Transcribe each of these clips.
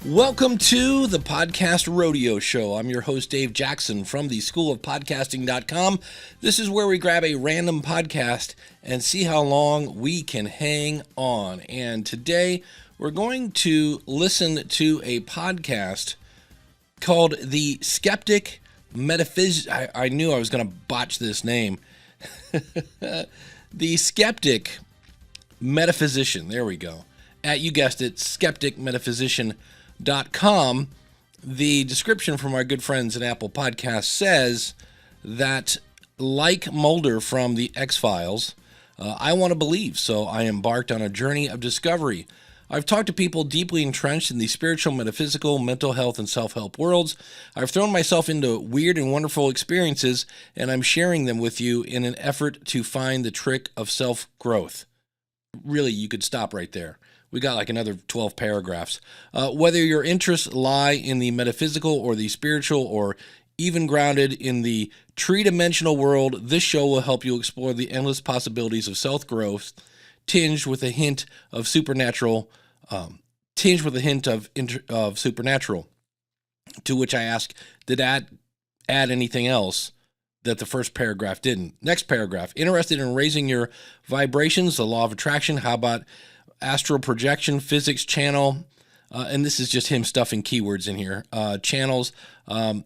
Welcome to the Podcast Rodeo Show. I'm your host, Dave Jackson from the schoolofpodcasting.com. This is where we grab a random podcast and see how long we can hang on. And today we're going to listen to a podcast called the Skeptic Metaphysician. I knew I was going to botch this name. The Skeptic Metaphysician. There we go. You guessed it, Skeptic Metaphysician.com. The description from our good friends at Apple Podcasts says that, like Mulder from the X-Files, I want to believe, so I embarked on a journey of discovery. I've talked to people deeply entrenched in the spiritual, metaphysical, mental health, and self-help worlds. I've thrown myself into weird and wonderful experiences, and I'm sharing them with you in an effort to find the trick of self-growth. Really, you could stop right there. We got like another 12 paragraphs. Whether your interests lie in the metaphysical or the spiritual or even grounded in the three-dimensional world, this show will help you explore the endless possibilities of self-growth, tinged with a hint of supernatural. Supernatural. To which I ask, did that add anything else that the first paragraph didn't? Next paragraph. Interested in raising your vibrations, the law of attraction? How about astral projection, physics, channel, and this is just him stuffing keywords in here, channels,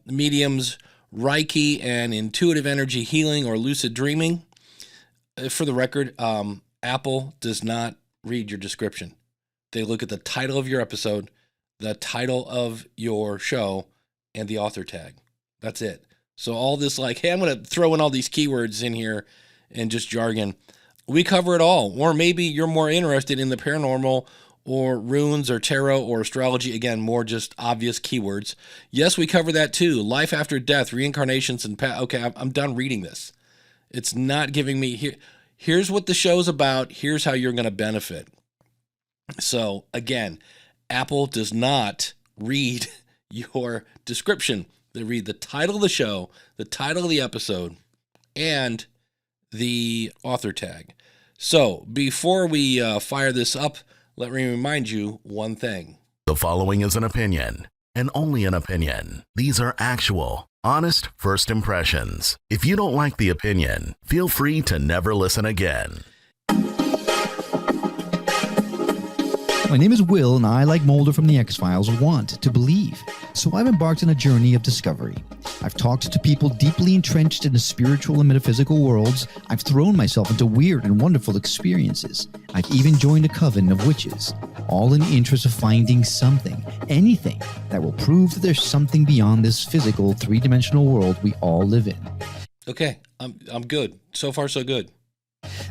mediums, Reiki, and intuitive energy healing or lucid dreaming. For the record, Apple does not read your description. They look at the title of your episode, the title of your show, and the author tag. That's it. So all this like, hey, I'm going to throw in all these keywords in here and just jargon. We cover it all. Or maybe you're more interested in the paranormal or runes or tarot or astrology. Again, more just obvious keywords. Yes, we cover that too. Life after death, reincarnations, and okay, I'm done reading this. It's not giving me here's what the show's about. Here's how you're going to benefit. So again, Apple does not read your description. They read the title of the show, the title of the episode, and the author tag. So before we fire this up, let me remind you one thing. The following is an opinion, and only an opinion. These are actual, honest first impressions. If you don't like the opinion, feel free to never listen again. My name is Will, and I, like Mulder from the X-Files, want to believe. So I've embarked on a journey of discovery. I've talked to people deeply entrenched in the spiritual and metaphysical worlds. I've thrown myself into weird and wonderful experiences. I've even joined a coven of witches, all in the interest of finding something, anything, that will prove that there's something beyond this physical, three-dimensional world we all live in. Okay, I'm good. So far, so good.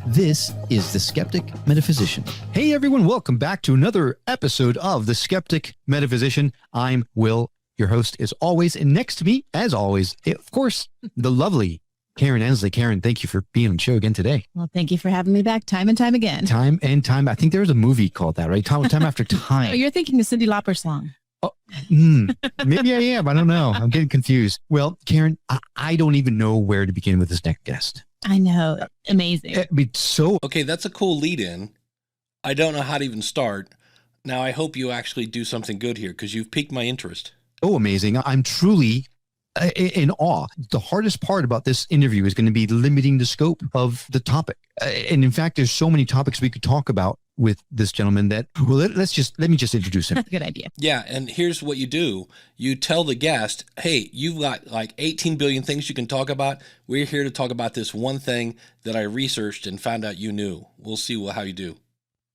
This is the Skeptic Metaphysician. Hey everyone, welcome back to another episode of the Skeptic Metaphysician. I'm Will, your host as always, and next to me, as always, of course, the lovely Karen Ansley. Karen, thank you for being on the show again today. Well, thank you for having me back time and time again. Time and time. I think there was a movie called that, right? Time after time. Oh, you're thinking of Cyndi Lauper's song. Oh, maybe I am. I don't know. I'm getting confused. Well, Karen, I don't even know where to begin with this next guest. I know. Amazing. Okay, that's a cool lead in. I don't know how to even start. Now, I hope you actually do something good here because you've piqued my interest. Oh, amazing. I'm truly in awe. The hardest part about this interview is going to be limiting the scope of the topic. And in fact, there's so many topics we could talk about with this gentleman that, well, let me just introduce him. Good idea. Yeah, and here's what you do. You tell the guest, hey, you've got like 18 billion things you can talk about. We're here to talk about this one thing that I researched and found out you knew. We'll see how you do.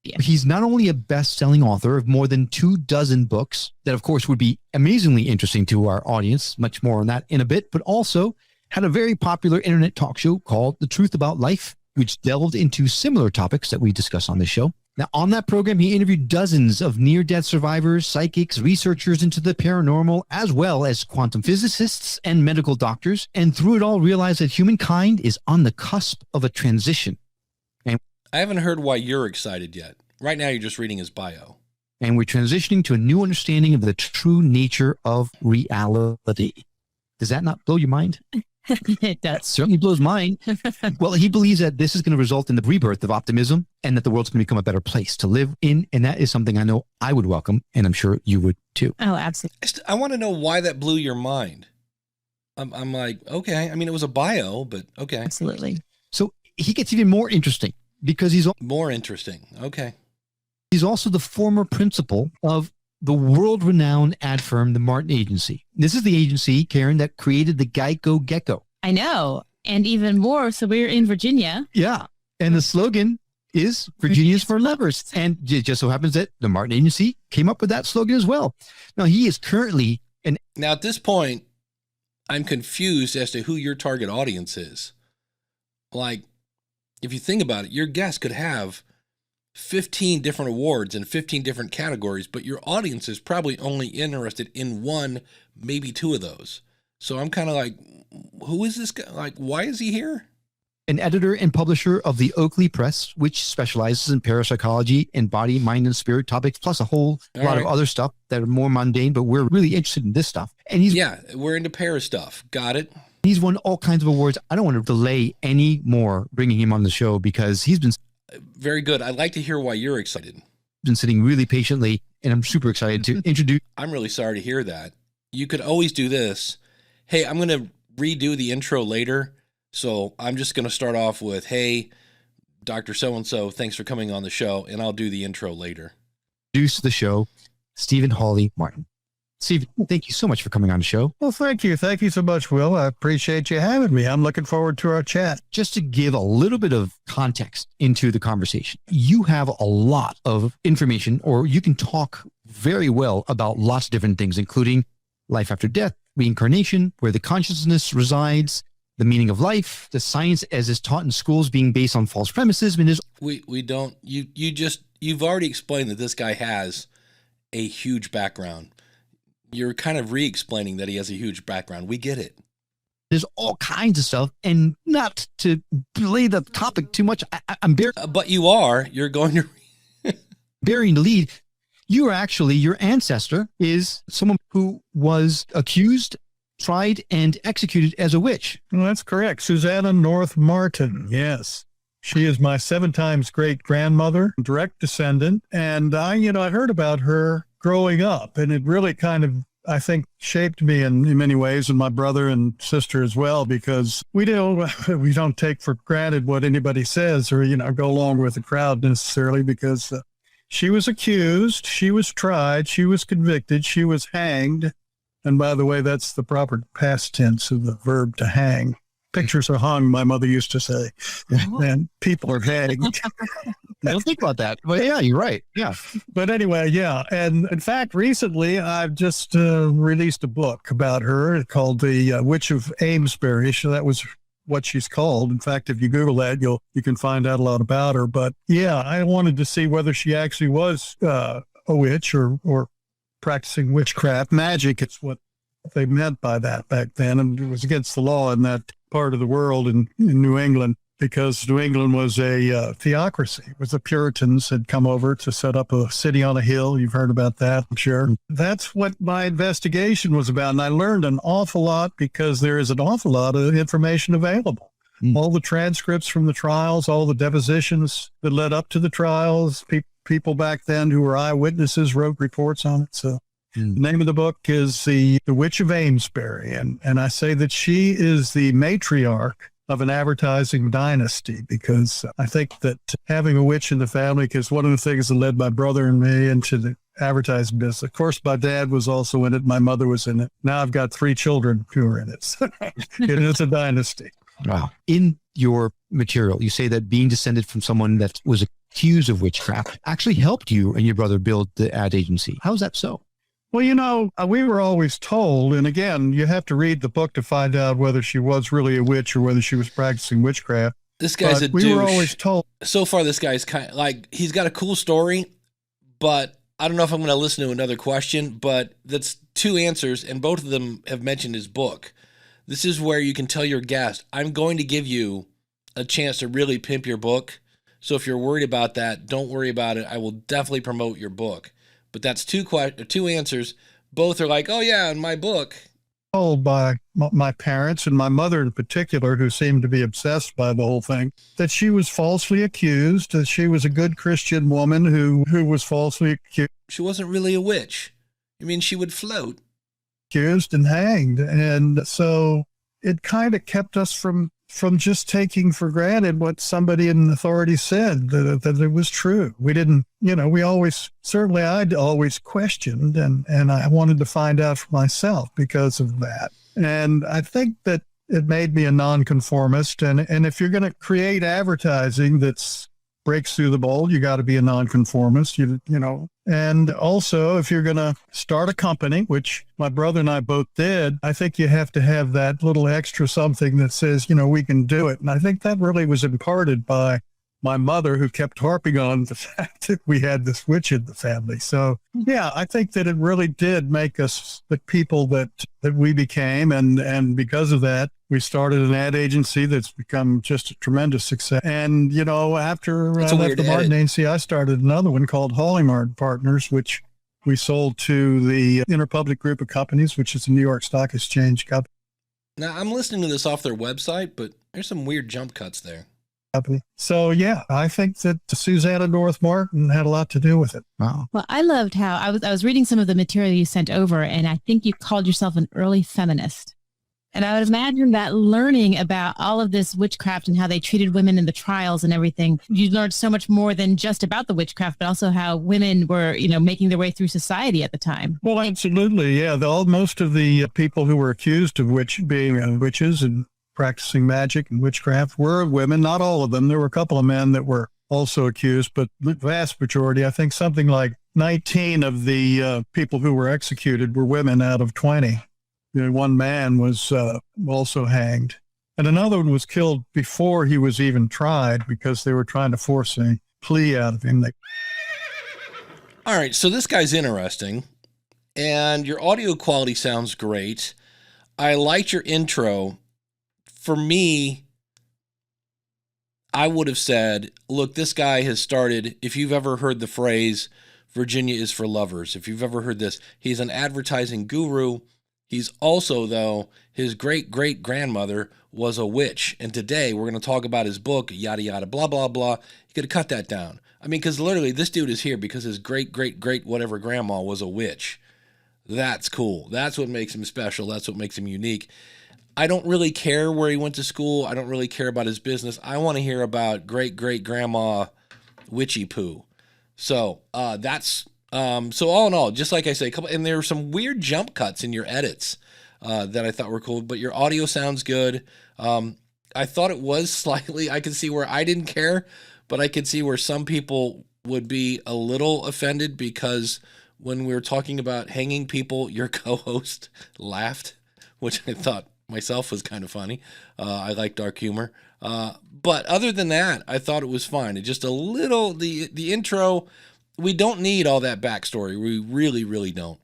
Yeah. He's not only a best-selling author of more than 24 books that, of course, would be amazingly interesting to our audience, much more on that in a bit, but also had a very popular internet talk show called The Truth About Life, which delved into similar topics that we discuss on this show. Now, on that program, he interviewed dozens of near-death survivors, psychics, researchers into the paranormal, as well as quantum physicists and medical doctors, and through it all realized that humankind is on the cusp of a transition. And I haven't heard why you're excited yet. Right now, you're just reading his bio. And we're transitioning to a new understanding of the true nature of reality. Does that not blow your mind? It does. Certainly blows mine. Well, he believes that this is going to result in the rebirth of optimism and that the world's going to become a better place to live in. And that is something I know I would welcome, and I'm sure you would too. Oh, absolutely. I want to know why that blew your mind. I'm like, okay. I mean, it was a bio, but okay. Absolutely. So he gets even more interesting because he's More interesting. Okay. He's also the former principal of the world-renowned ad firm, the Martin Agency. This is the agency, Karen, that created the Geico Gecko. I know. And even more, so we're in Virginia. Yeah. And the slogan is Virginia's for Lovers. And it just so happens that the Martin Agency came up with that slogan as well. Now, he is currently Now, at this point, I'm confused as to who your target audience is. Like, if you think about it, your guest could have 15 different awards in 15 different categories, but your audience is probably only interested in one, maybe two of those. So I'm kind of like, who is this guy? Like, why is he here? an editor and publisher of the Oakley Press, which specializes in parapsychology and body, mind, and spirit topics, plus a whole lot of other stuff that are more mundane, but we're really interested in this stuff. And we're into para stuff. Got it. He's won all kinds of awards. I don't want to delay any more bringing him on the show because he's been very good. I'd like to hear why you're excited. Been sitting really patiently, and I'm super excited to introduce. I'm really sorry to hear that. You could always do this. Hey, I'm going to redo the intro later. So I'm just going to start off with, hey, Dr. So-and-so, thanks for coming on the show, and I'll do the intro later. Introduce the show, Stephen Hawley Martin. Steve, thank you so much for coming on the show. Well, thank you. Thank you so much, Will. I appreciate you having me. I'm looking forward to our chat. Just to give a little bit of context into the conversation, you have a lot of information, or you can talk very well about lots of different things, including life after death, reincarnation, where the consciousness resides, the meaning of life, the science as is taught in schools being based on false premises. I mean, we don't, you've already explained that this guy has a huge background. You're kind of re-explaining that he has a huge background. We get it. There's all kinds of stuff, and not to belay the topic too much, I'm but you're going to burying the lead. You are actually, your ancestor is someone who was accused, tried, and executed as a witch. Well, that's correct. Susanna North Martin. Yes. She is my 7 times great grandmother, direct descendant. And I heard about her growing up, and it really kind of, I think, shaped me in many ways, and my brother and sister as well, because we don't take for granted what anybody says or, go along with the crowd necessarily, because she was accused, she was tried, she was convicted, she was hanged. And by the way, that's the proper past tense of the verb to hang. Pictures are hung, my mother used to say, and people are hanged. I don't think about that, but yeah, you're right. Yeah. But anyway, yeah. And in fact, recently I've just released a book about her called The Witch of Amesbury. So that was what she's called. In fact, if you Google that, you can find out a lot about her. But yeah, I wanted to see whether she actually was a witch or practicing witchcraft. Magic, it's what they meant by that back then. And it was against the law in that part of the world in New England, because New England was a theocracy. It was the Puritans had come over to set up a city on a hill. You've heard about that, I'm sure. That's what my investigation was about. And I learned an awful lot because there is an awful lot of information available. All the transcripts from the trials, all the depositions that led up to the trials, people back then who were eyewitnesses wrote reports on it. So the name of the book is The Witch of Amesbury. And I say that she is the matriarch of an advertising dynasty, because I think that having a witch in the family, because one of the things that led my brother and me into the advertising business, of course, my dad was also in it. My mother was in it. Now I've got 3 children who are in it. So it is a dynasty. Wow. In your material, you say that being descended from someone that was accused of witchcraft actually helped you and your brother build the ad agency. How is that so? Well, we were always told, and again, you have to read the book to find out whether she was really a witch or whether she was practicing witchcraft. This guy's a douche. We were always told. So far, this guy's kind of like, he's got a cool story, but I don't know if I'm going to listen to another question, but that's 2 answers, and both of them have mentioned his book. This is where you can tell your guest, I'm going to give you a chance to really pimp your book. So if you're worried about that, don't worry about it. I will definitely promote your book. But that's 2 answers. Both are like, oh yeah, in my book. told by my parents and my mother in particular, who seemed to be obsessed by the whole thing, that she was falsely accused, that she was a good Christian woman who was falsely She wasn't really a witch. I mean, she would float. accused and hanged. And so it kind of kept us from just taking for granted what somebody in authority said, that it was true. We didn't, we always, certainly I'd always questioned, and I wanted to find out for myself because of that. And I think that it made me a nonconformist. And if you're going to create advertising that's breaks through the mold, you got to be a nonconformist, you know. And also, if you're going to start a company, which my brother and I both did, I think you have to have that little extra something that says, we can do it. And I think that really was imparted by my mother, who kept harping on the fact that we had this witch in the family. So, yeah, I think that it really did make us the people that we became. And because of that, we started an ad agency that's become just a tremendous success. And, after I left the Martin Agency, I started another one called Hollymart Partners, which we sold to the Interpublic Group of Companies, which is a New York Stock Exchange company. Now, I'm listening to this off their website, but there's some weird jump cuts there. So, yeah, I think that Susanna North Martin had a lot to do with it. Wow. Well, I loved how I was reading some of the material you sent over, and I think you called yourself an early feminist. And I would imagine that learning about all of this witchcraft and how they treated women in the trials and everything, you learned so much more than just about the witchcraft, but also how women were, making their way through society at the time. Well, absolutely. Yeah. Most of the people who were accused of being witches and practicing magic and witchcraft were women. Not all of them. There were a couple of men that were also accused, but the vast majority, I think something like 19 of the people who were executed were women out of 20. One man was also hanged, and another one was killed before he was even tried because they were trying to force a plea out of him. All right, so this guy's interesting, and your audio quality sounds great. I liked your intro. For me, I would have said, look, this guy has started, if you've ever heard the phrase, Virginia is for lovers, if you've ever heard this, he's an advertising guru. He's also, though, his great-great-grandmother was a witch. And today we're going to talk about his book, yada, yada, blah, blah, blah. You got to cut that down. I mean, because literally this dude is here because his great-great-great-whatever grandma was a witch. That's cool. That's what makes him special. That's what makes him unique. I don't really care where he went to school. I don't really care about his business. I want to hear about great-great-grandma witchy poo. So that's... So all in all, just like I say, and there were some weird jump cuts in your edits that I thought were cool, but your audio sounds good. I thought it was slightly, I could see where I didn't care, but I could see where some people would be a little offended because when we were talking about hanging people, your co-host laughed, which I thought myself was kind of funny. I like dark humor. But other than that, I thought it was fine. It just a little, the intro... We don't need all that backstory. We really, really don't.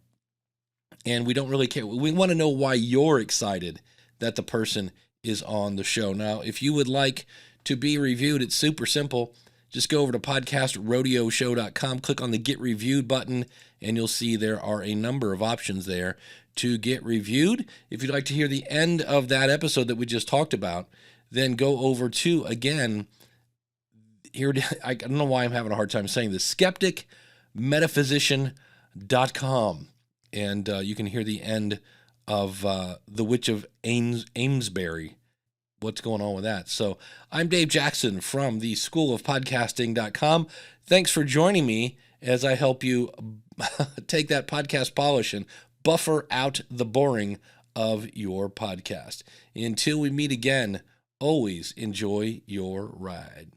And we don't really care. We want to know why you're excited that the person is on the show. Now, if you would like to be reviewed, it's super simple. Just go over to podcastrodeoshow.com, click on the Get Reviewed button, and you'll see there are a number of options there to get reviewed. If you'd like to hear the end of that episode that we just talked about, then go over to, again, here, I don't know why I'm having a hard time saying this, Skeptic, Metaphysician.com. And you can hear the end of The Witch of Amesbury. What's going on with that? So I'm Dave Jackson from the School of Podcasting.com. Thanks for joining me as I help you take that podcast polish and buffer out the boring of your podcast. Until we meet again, always enjoy your ride.